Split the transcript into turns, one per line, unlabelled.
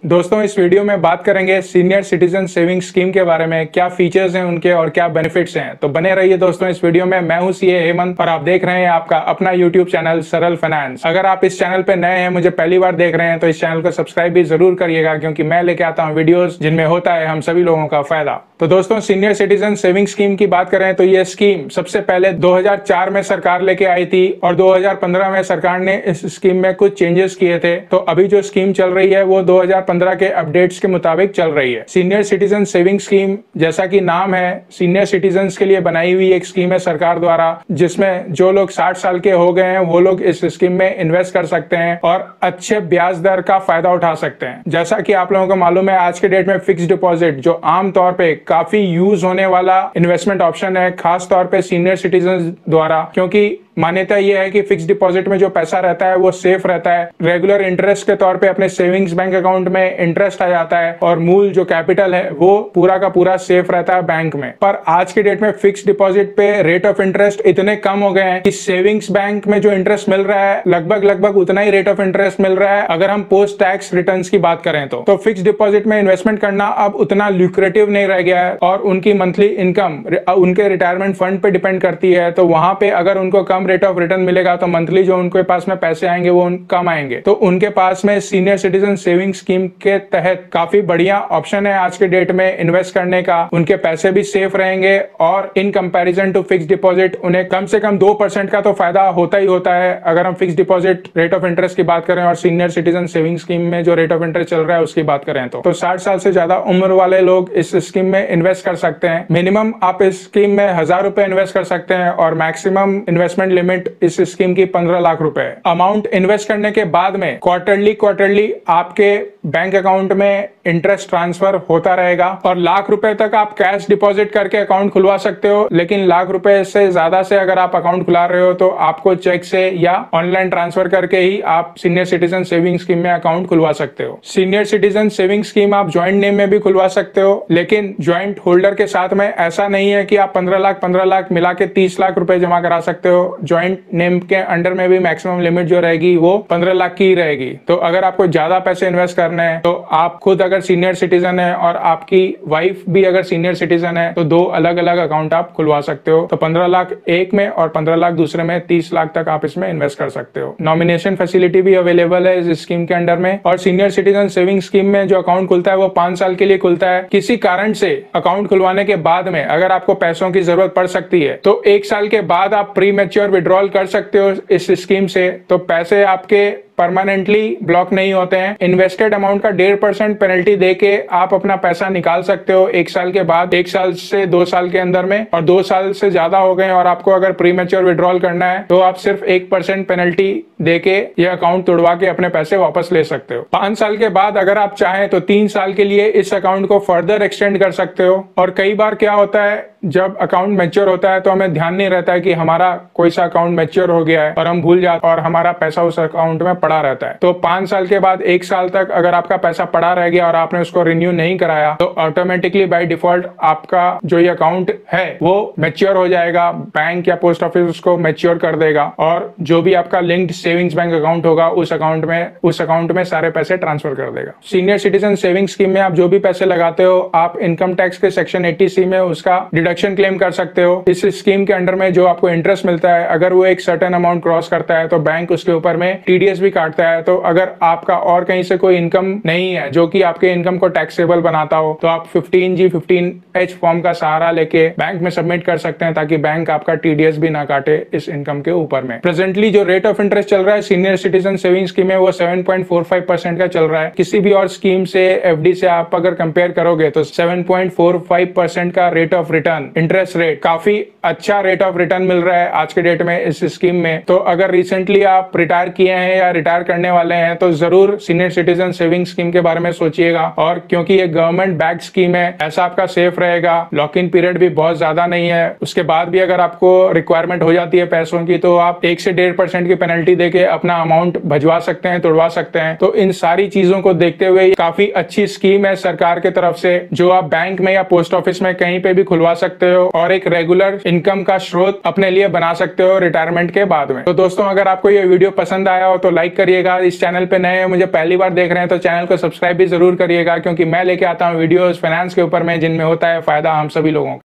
दोस्तों इस वीडियो में बात करेंगे सीनियर सिटीजन सेविंग स्कीम के बारे में, क्या फीचर्स हैं उनके और क्या बेनिफिट्स हैं। तो बने रहिए दोस्तों इस वीडियो में। मैं हूं सीए हेमंत और आप देख रहे हैं आपका अपना यूट्यूब चैनल सरल फाइनेंस। अगर आप इस चैनल पे नए हैं, मुझे पहली बार देख रहे हैं, तो इस चैनल को सब्सक्राइब भी जरूर करिएगा, क्योंकि मैं लेके आता हूँ वीडियोस जिनमें होता है हम सभी लोगों का फायदा। तो दोस्तों सीनियर सिटीजन सेविंग स्कीम की बात करें तो ये स्कीम सबसे पहले 2004 में सरकार लेके आई थी और 2015 में सरकार ने इस स्कीम में कुछ चेंजेस किए थे। तो अभी जो स्कीम चल रही है वो 2015 के अपडेट्स के मुताबिक चल रही है। सीनियर सिटीजन सेविंग स्कीम, जैसा कि नाम है, सीनियर सिटीजन्स के लिए बनाई हुई एक स्कीम है सरकार द्वारा, जिसमें जो लोग 60 साल के हो गए हैं वो लोग इस स्कीम में इन्वेस्ट कर सकते हैं और अच्छे ब्याज दर का फायदा उठा सकते हैं। जैसा कि आप लोगों को मालूम है, आज के डेट में फिक्स डिपॉजिट जो आम तौर पे काफी यूज होने वाला इन्वेस्टमेंट ऑप्शन है, खास तौर पे सीनियर सिटीजन द्वारा, क्योंकि मान्यता यह है कि फिक्स डिपॉजिट में जो पैसा रहता है वो सेफ रहता है। रेगुलर इंटरेस्ट के तौर पे अपने सेविंग्स बैंक अकाउंट में इंटरेस्ट आ जाता है और मूल जो कैपिटल है वो पूरा का पूरा सेफ रहता है बैंक में। पर आज के डेट में फिक्स डिपॉजिट पे रेट ऑफ इंटरेस्ट इतने कम हो गए हैं कि सेविंग्स बैंक में जो इंटरेस्ट मिल रहा है लगभग उतना ही रेट ऑफ इंटरेस्ट मिल रहा है अगर हम पोस्ट टैक्स रिटर्न्स की बात करें तो फिक्स डिपॉजिट में इन्वेस्टमेंट करना अब उतना ल्यूक्रेटिव नहीं रह गया है और उनकी मंथली इनकम उनके रिटायरमेंट फंड पे डिपेंड करती है। तो वहां पे अगर उनको कम रेट ऑफ रिटर्न मिलेगा तो मंथली जो उनके पास में पैसे आएंगे वो कम आएंगे। तो उनके पास में सीनियर सिटीजन सेविंग स्कीम के तहत काफी बढ़िया ऑप्शन है आज के डेट में इन्वेस्ट करने का। उनके पैसे भी सेफ रहेंगे और in comparison to fix deposit उन्हें कम से कम 2% का तो फायदा होता ही होता है अगर हम fix deposit rate of interest की बात करें और सीनियर सिटीजन सेविंग स्कीम में जो रेट ऑफ इंटरेस्ट चल रहा है उसकी बात करें तो 60 साल से ज्यादा उम्र वाले लोग इस स्कीम में इन्वेस्ट कर सकते हैं। मिनिमम आप इस स्कीम में 1000 रुपए इन्वेस्ट कर सकते हैं और मैक्सिमम इन्वेस्टमेंट लिमिट इस स्कीम की 15 लाख रुपए। अमाउंट इन्वेस्ट करने के बाद में क्वार्टरली आपके बैंक अकाउंट में इंटरेस्ट ट्रांसफर होता रहेगा और लाख रुपए तक आप कैश डिपॉजिट करके अकाउंट खुलवा सकते हो। लेकिन लाख रुपए से ज्यादा से अगर आप अकाउंट खुला रहे हो तो आपको चेक से या ऑनलाइन ट्रांसफर करके ही आप सीनियर सिटीजन सेविंग स्कीम में अकाउंट खुलवा सकते हो। सीनियर सिटीजन सेविंग स्कीम आप ज्वाइंट नेम में भी खुलवा सकते हो, लेकिन ज्वाइंट होल्डर के साथ में ऐसा नहीं है कि आप 15 लाख मिला के 30 लाख रुपए जमा करा सकते हो। ज्वाइंट नेम के अंडर में भी मैक्सिमम लिमिट जो रहेगी वो 15 लाख की ही रहेगी। तो अगर आपको ज्यादा पैसे इन्वेस्ट करने हैं तो आप खुद अगर सीनियर सिटीजन है और आपकी वाइफ भी अगर सीनियर सिटीजन है तो 2 अलग अलग अकाउंट आप खुलवा सकते हो। तो 15 लाख एक में और 15 लाख दूसरे में, 30 लाख तक आप इसमें इन्वेस्ट कर सकते हो। नॉमिनेशन फैसिलिटी भी अवेलेबल है इस स्कीम के अंडर में। और सीनियर सिटीजन सेविंग स्कीम में जो अकाउंट खुलता है वो 5 साल के लिए खुलता है। किसी कारण से अकाउंट खुलवाने के बाद में अगर आपको पैसों की जरूरत पड़ सकती है तो 1 साल के बाद आप प्री मैच्योर विड्रॉल कर सकते हो इस स्कीम से। तो पैसे आपके परमानेंटली ब्लॉक नहीं होते हैं। इन्वेस्टेड अमाउंट का 1.5% पेनल्टी देके आप अपना पैसा निकाल सकते हो 1 साल के बाद, 1 साल से 2 साल के अंदर में। और 2 साल से ज्यादा हो गए और आपको अगर प्री मैच्योर विड्रॉल करना है तो आप सिर्फ 1% पेनल्टी देके ये अकाउंट तोड़वा के अपने पैसे वापस ले सकते हो। 5 साल के बाद अगर आप चाहें तो 3 साल के लिए इस अकाउंट को फर्दर एक्सटेंड कर सकते हो। और कई बार क्या होता है, जब अकाउंट मैच्योर होता है तो हमें ध्यान नहीं रहता है कि हमारा कोई सा अकाउंट मैच्योर हो गया है और हम भूल जाते और हमारा पैसा उस अकाउंट में पड़ा रहता है। तो 5 साल के बाद 1 साल तक अगर आपका पैसा पड़ा रह गया और आपने उसको रिन्यू नहीं कराया तो ऑटोमेटिकली बाय डिफॉल्ट आपका जो ये अकाउंट है वो मैच्योर हो जाएगा। बैंक या पोस्ट ऑफिस उसको मैच्योर कर देगा और जो भी आपका लिंक्ड सेविंग्स बैंक अकाउंट होगा उस अकाउंट में सारे पैसे ट्रांसफर कर देगा। सीनियर सिटीजन सेविंग स्कीम में आप जो भी पैसे लगाते हो आप इनकम टैक्स के सेक्शन 80C में उसका डिडक्शन क्लेम कर सकते हो। इस स्कीम के अंडर में जो आपको इंटरेस्ट मिलता है अगर वो एक सर्टेन अमाउंट क्रॉस करता है तो बैंक उसके ऊपर में TDS भी काटता है। तो अगर आपका और कहीं से कोई इनकम नहीं है जो कि आपके इनकम को टैक्सेबल बनाता हो तो आप 15G 15H फॉर्म का सहारा लेके बैंक में सबमिट कर सकते हैं ताकि बैंक आपका TDS भी ना काटे इस इनकम के ऊपर में। प्रेजेंटली जो रेट ऑफ इंटरेस्ट चल रहा है सीनियर सिटीजन सेविंग स्कीम में वो 7.45% का चल रहा है। किसी भी और स्कीम से, FD से आप अगर कंपेयर करोगे तो 7.45% का rate of return, interest rate, काफी अच्छा रेट ऑफ रिटर्न मिल रहा है आज के डेट में इस स्कीम में। तो अगर रिसेंटली आप रिटायर किए हैं या रिटायर करने वाले हैं तो जरूर सीनियर सिटीजन सेविंग स्कीम के बारे में सोचिएगा। और क्योंकि ये गवर्नमेंट बैक स्कीम है, ऐसा आपका सेफ रहेगा। लॉक इन पीरियड भी बहुत ज्यादा नहीं है। उसके बाद भी अगर आपको रिक्वायरमेंट हो जाती है पैसों की तो आप 1 से 1.5% की पेनल्टी देके अपना अमाउंट भजवा सकते हैं, तोड़वा सकते हैं। तो इन सारी चीजों को देखते हुए काफी अच्छी स्कीम है सरकार की तरफ से जो आप बैंक में या पोस्ट ऑफिस में कहीं पे भी खुलवा सकते हो और एक रेगुलर इनकम का स्रोत अपने लिए बना सकते हो रिटायरमेंट के बाद में। तो दोस्तों अगर आपको ये वीडियो पसंद आया हो तो लाइक लाइक करिएगा। इस चैनल पे नए हैं, मुझे पहली बार देख रहे हैं तो चैनल को सब्सक्राइब भी जरूर करिएगा, क्योंकि मैं लेके आता हूँ वीडियोस फाइनेंस के ऊपर में जिनमें होता है फायदा हम सभी लोगों को।